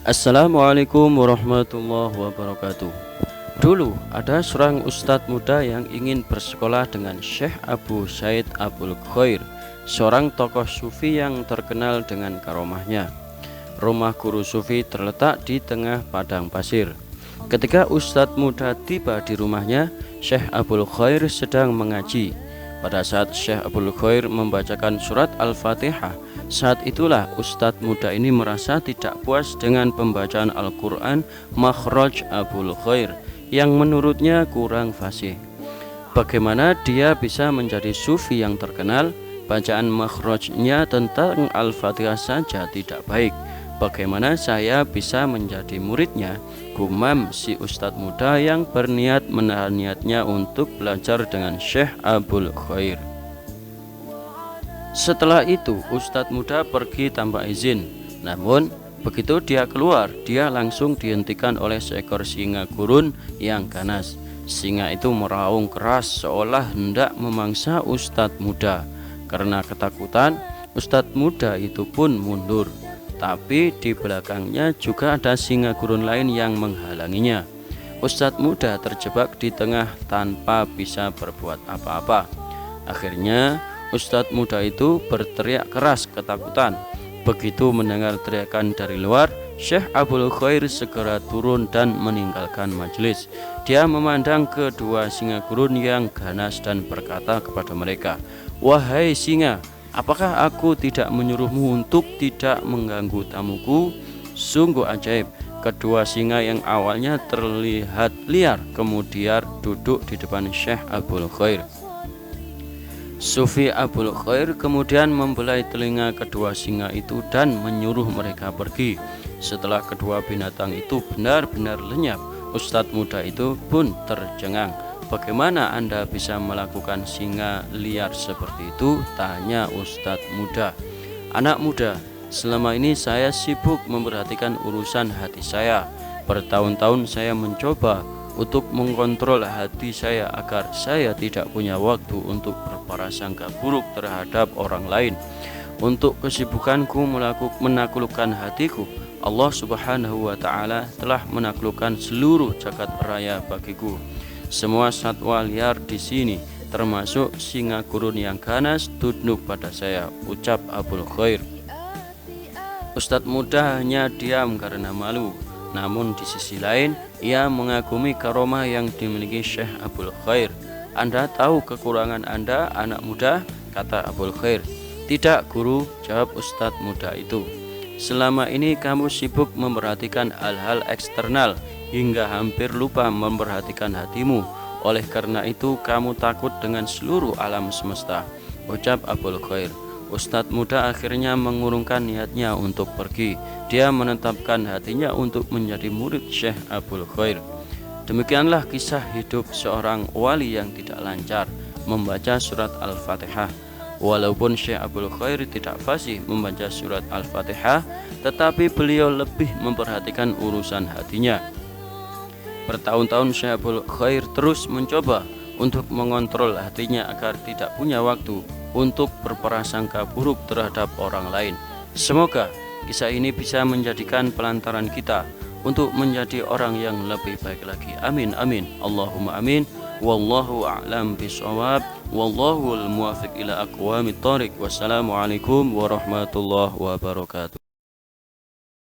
Assalamualaikum warahmatullahi wabarakatuh. Dulu ada seorang ustadz muda yang ingin bersekolah dengan Syekh Abu Said Abul Khair, seorang tokoh sufi yang terkenal dengan karomahnya. Rumah guru sufi terletak di tengah padang pasir. Ketika ustadz muda tiba di rumahnya, Syekh Abul Khair sedang mengaji. Pada saat Syekh Abul Khair membacakan surat Al-Fatihah, saat itulah ustadz muda ini merasa tidak puas dengan pembacaan Al-Quran makhraj Abul Khair yang menurutnya kurang fasih. Bagaimana dia bisa menjadi sufi yang terkenal? Bacaan makhrajnya tentang Al-Fatihah saja tidak baik. Bagaimana saya bisa menjadi muridnya? Gumam si ustadz muda yang berniat menahan niatnya untuk belajar dengan Syekh Abul Khair. Setelah itu ustadz muda pergi tanpa izin. Namun begitu dia keluar, dia langsung dihentikan oleh seekor singa gurun yang ganas. Singa itu meraung keras seolah hendak memangsa ustadz muda. Karena ketakutan, ustadz muda itu pun mundur. Tapi di belakangnya juga ada singa gurun lain yang menghalanginya. Ustadz muda terjebak di tengah tanpa bisa berbuat apa-apa. Akhirnya ustadz muda itu berteriak keras ketakutan. Begitu mendengar teriakan dari luar, Syekh Abul Khair segera turun dan meninggalkan majelis. Dia memandang kedua singa gurun yang ganas dan berkata kepada mereka, "Wahai singa, apakah aku tidak menyuruhmu untuk tidak mengganggu tamuku?" Sungguh ajaib, kedua singa yang awalnya terlihat liar kemudian duduk di depan Syekh Abul Khair. Sufi Abul Khair kemudian membelai telinga kedua singa itu dan menyuruh mereka pergi. Setelah kedua binatang itu benar-benar lenyap, ustadz muda itu pun tercengang. "Bagaimana Anda bisa melakukan singa liar seperti itu?" tanya ustadz muda. "Anak muda, selama ini saya sibuk memperhatikan urusan hati saya. Bertahun-tahun saya mencoba untuk mengontrol hati saya agar saya tidak punya waktu untuk berprasangka buruk terhadap orang lain. Untuk kesibukanku menaklukkan hatiku, Allah Subhanahu wa Ta'ala telah menaklukkan seluruh jagat raya bagiku. Semua satwa liar di sini, termasuk singa gurun yang ganas, tunduk pada saya," ucap Abul Khair. Ustadz muda hanya diam karena malu. Namun di sisi lain, ia mengagumi karomah yang dimiliki Syekh Abul Khair. "Anda tahu kekurangan Anda, anak muda?" kata Abul Khair. "Tidak, guru," jawab ustadz muda itu. "Selama ini kamu sibuk memperhatikan hal-hal eksternal hingga hampir lupa memperhatikan hatimu. Oleh karena itu kamu takut dengan seluruh alam semesta," ucap Abul Khair. Ustadz muda akhirnya mengurungkan niatnya untuk pergi. Dia menetapkan hatinya untuk menjadi murid Syekh Abul Khair. Demikianlah kisah hidup seorang wali yang tidak lancar membaca surat Al-Fatihah. Walaupun Syekh Abul Khair tidak fasih membaca surat Al-Fatihah, tetapi beliau lebih memperhatikan urusan hatinya. Bertahun-tahun Syekh Abul Khair terus mencoba untuk mengontrol hatinya agar tidak punya waktu untuk berprasangka buruk terhadap orang lain. Semoga kisah ini bisa menjadikan pelantaran kita untuk menjadi orang yang lebih baik lagi. Amin amin. Allahumma amin. Wallahu a'lam bishawab. Wallahul muwaffiq ila aqwamit thoriq. Wassalamualaikum warahmatullahi wabarakatuh.